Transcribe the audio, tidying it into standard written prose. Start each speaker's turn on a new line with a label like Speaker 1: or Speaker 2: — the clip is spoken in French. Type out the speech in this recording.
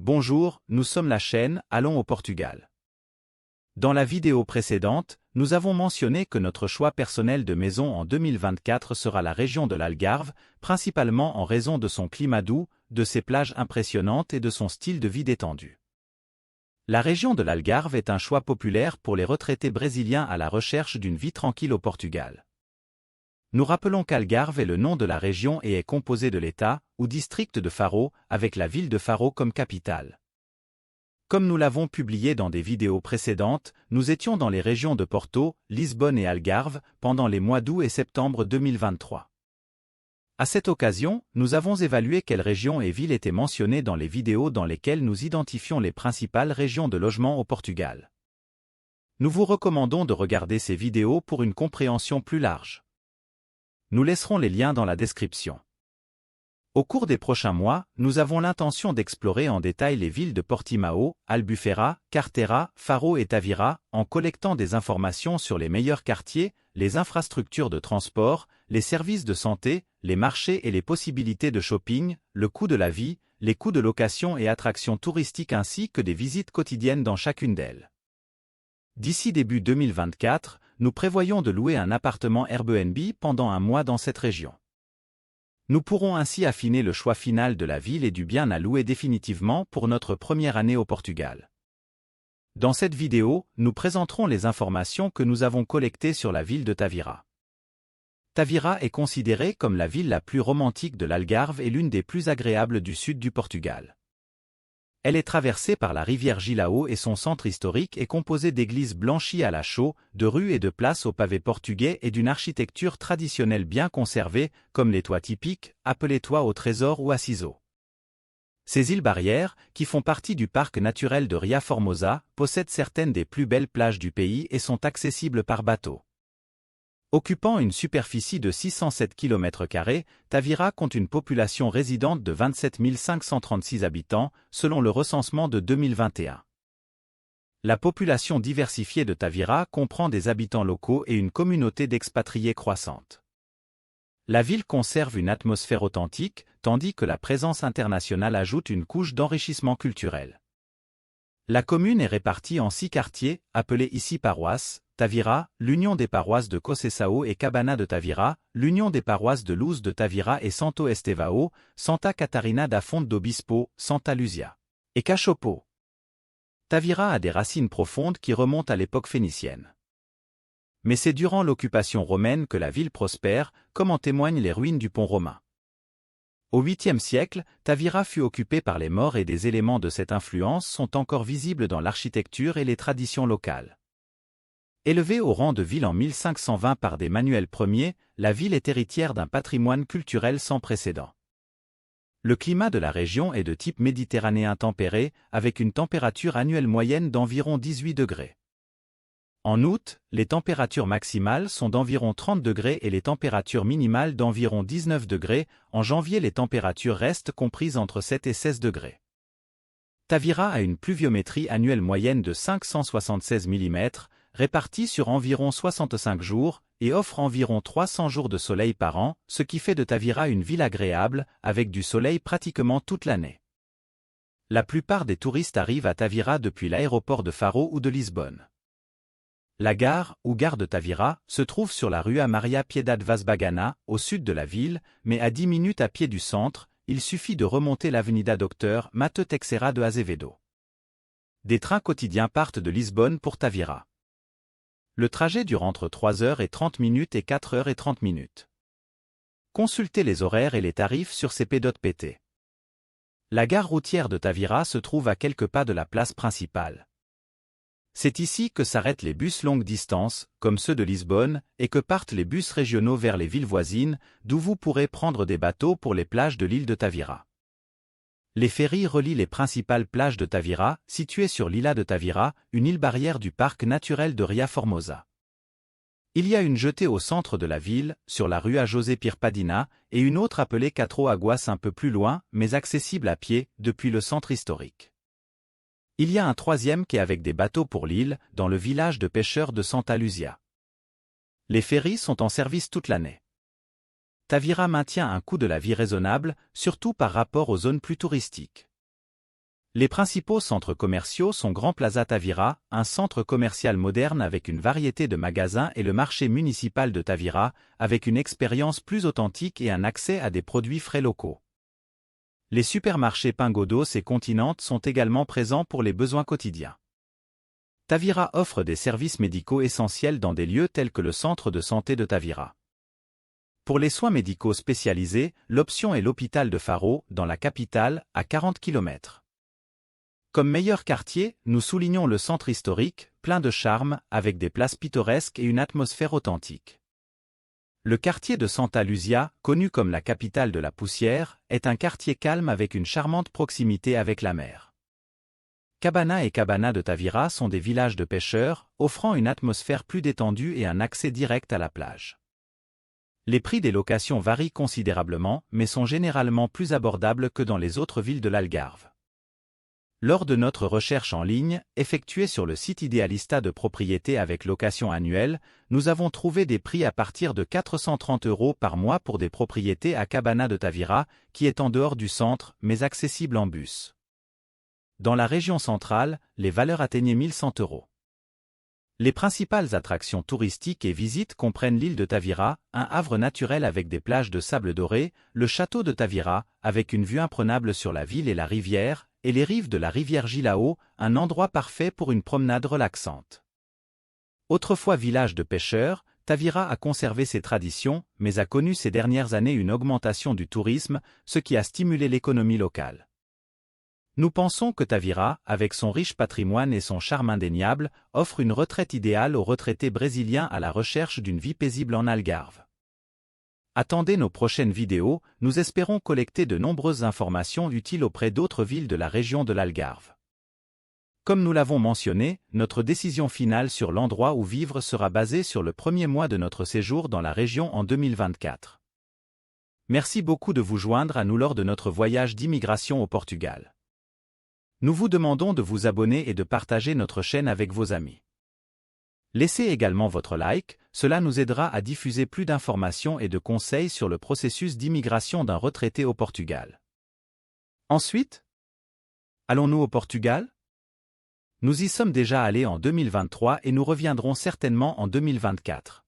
Speaker 1: Bonjour, nous sommes la chaîne Allons au Portugal. Dans la vidéo précédente, nous avons mentionné que notre choix personnel de maison en 2024 sera la région de l'Algarve, principalement en raison de son climat doux, de ses plages impressionnantes et de son style de vie détendu. La région de l'Algarve est un choix populaire pour les retraités brésiliens à la recherche d'une vie tranquille au Portugal. Nous rappelons qu'Algarve est le nom de la région et est composé de l'État, ou district de Faro, avec la ville de Faro comme capitale. Comme nous l'avons publié dans des vidéos précédentes, nous étions dans les régions de Porto, Lisbonne et Algarve, pendant les mois d'août et septembre 2023. À cette occasion, nous avons évalué quelles régions et villes étaient mentionnées dans les vidéos dans lesquelles nous identifions les principales régions de logement au Portugal. Nous vous recommandons de regarder ces vidéos pour une compréhension plus large. Nous laisserons les liens dans la description. Au cours des prochains mois, nous avons l'intention d'explorer en détail les villes de Portimão, Albufeira, Carteira, Faro et Tavira, en collectant des informations sur les meilleurs quartiers, les infrastructures de transport, les services de santé, les marchés et les possibilités de shopping, le coût de la vie, les coûts de location et attractions touristiques ainsi que des visites quotidiennes dans chacune d'elles. D'ici début 2024, nous prévoyons de louer un appartement Airbnb pendant un mois dans cette région. Nous pourrons ainsi affiner le choix final de la ville et du bien à louer définitivement pour notre première année au Portugal. Dans cette vidéo, nous présenterons les informations que nous avons collectées sur la ville de Tavira. Tavira est considérée comme la ville la plus romantique de l'Algarve et l'une des plus agréables du sud du Portugal. Elle est traversée par la rivière Gilao et son centre historique est composé d'églises blanchies à la chaux, de rues et de places au pavé portugais et d'une architecture traditionnelle bien conservée, comme les toits typiques, appelés toits au trésor ou à ciseaux. Ces îles barrières, qui font partie du parc naturel de Ria Formosa, possèdent certaines des plus belles plages du pays et sont accessibles par bateau. Occupant une superficie de 607 km², Tavira compte une population résidente de 27 536 habitants, selon le recensement de 2021. La population diversifiée de Tavira comprend des habitants locaux et une communauté d'expatriés croissante. La ville conserve une atmosphère authentique, tandis que la présence internationale ajoute une couche d'enrichissement culturel. La commune est répartie en 6 quartiers, appelés ici paroisses: Tavira, l'Union des paroisses de Conceição et Cabana de Tavira, l'Union des paroisses de Luz de Tavira et Santo Estevão, Santa Catarina da Fonte do Bispo, Santa Luzia et Cachopo. Tavira a des racines profondes qui remontent à l'époque phénicienne. Mais c'est durant l'occupation romaine que la ville prospère, comme en témoignent les ruines du pont romain. Au 8e siècle, Tavira fut occupée par les Maures et des éléments de cette influence sont encore visibles dans l'architecture et les traditions locales. Élevée au rang de ville en 1520 par des Manuel Ier, la ville est héritière d'un patrimoine culturel sans précédent. Le climat de la région est de type méditerranéen tempéré, avec une température annuelle moyenne d'environ 18 degrés. En août, les températures maximales sont d'environ 30 degrés et les températures minimales d'environ 19 degrés. En janvier, les températures restent comprises entre 7 et 16 degrés. Tavira a une pluviométrie annuelle moyenne de 576 mm, répartie sur environ 65 jours, et offre environ 300 jours de soleil par an, ce qui fait de Tavira une ville agréable, avec du soleil pratiquement toute l'année. La plupart des touristes arrivent à Tavira depuis l'aéroport de Faro ou de Lisbonne. La gare, ou gare de Tavira, se trouve sur la Rua Maria Piedade Vaz Bagana, au sud de la ville, mais à 10 minutes à pied du centre, il suffit de remonter l'avenida Dr Mateu Teixeira de Azevedo. Des trains quotidiens partent de Lisbonne pour Tavira. Le trajet dure entre 3h30 et 4h30. Consultez les horaires et les tarifs sur CP.pt. La gare routière de Tavira se trouve à quelques pas de la place principale. C'est ici que s'arrêtent les bus longue distance, comme ceux de Lisbonne, et que partent les bus régionaux vers les villes voisines, d'où vous pourrez prendre des bateaux pour les plages de l'île de Tavira. Les ferries relient les principales plages de Tavira, situées sur l'île de Tavira, une île barrière du parc naturel de Ria Formosa. Il y a une jetée au centre de la ville, sur la rue José Pirpadina, et une autre appelée Quatro Aguas un peu plus loin, mais accessible à pied, depuis le centre historique. Il y a un troisième quai avec des bateaux pour l'île, dans le village de pêcheurs de Santa Luzia. Les ferries sont en service toute l'année. Tavira maintient un coût de la vie raisonnable, surtout par rapport aux zones plus touristiques. Les principaux centres commerciaux sont Grand Plaza Tavira, un centre commercial moderne avec une variété de magasins, et le marché municipal de Tavira, avec une expérience plus authentique et un accès à des produits frais locaux. Les supermarchés Pingodos et Continente sont également présents pour les besoins quotidiens. Tavira offre des services médicaux essentiels dans des lieux tels que le centre de santé de Tavira. Pour les soins médicaux spécialisés, l'option est l'hôpital de Faro, dans la capitale, à 40 km. Comme meilleur quartier, nous soulignons le centre historique, plein de charme, avec des places pittoresques et une atmosphère authentique. Le quartier de Santa Luzia, connu comme la capitale de la poussière, est un quartier calme avec une charmante proximité avec la mer. Cabana et Cabana de Tavira sont des villages de pêcheurs, offrant une atmosphère plus détendue et un accès direct à la plage. Les prix des locations varient considérablement, mais sont généralement plus abordables que dans les autres villes de l'Algarve. Lors de notre recherche en ligne, effectuée sur le site Idealista de propriété avec location annuelle, nous avons trouvé des prix à partir de 430 € par mois pour des propriétés à Cabana de Tavira, qui est en dehors du centre, mais accessible en bus. Dans la région centrale, les valeurs atteignaient 1100 €. Les principales attractions touristiques et visites comprennent l'île de Tavira, un havre naturel avec des plages de sable doré, le château de Tavira, avec une vue imprenable sur la ville et la rivière, et les rives de la rivière Gilao, un endroit parfait pour une promenade relaxante. Autrefois village de pêcheurs, Tavira a conservé ses traditions, mais a connu ces dernières années une augmentation du tourisme, ce qui a stimulé l'économie locale. Nous pensons que Tavira, avec son riche patrimoine et son charme indéniable, offre une retraite idéale aux retraités brésiliens à la recherche d'une vie paisible en Algarve. Attendez nos prochaines vidéos, nous espérons collecter de nombreuses informations utiles auprès d'autres villes de la région de l'Algarve. Comme nous l'avons mentionné, notre décision finale sur l'endroit où vivre sera basée sur le premier mois de notre séjour dans la région en 2024. Merci beaucoup de vous joindre à nous lors de notre voyage d'immigration au Portugal. Nous vous demandons de vous abonner et de partager notre chaîne avec vos amis. Laissez également votre like, cela nous aidera à diffuser plus d'informations et de conseils sur le processus d'immigration d'un retraité au Portugal. Ensuite, allons-nous au Portugal? Nous y sommes déjà allés en 2023 et nous reviendrons certainement en 2024.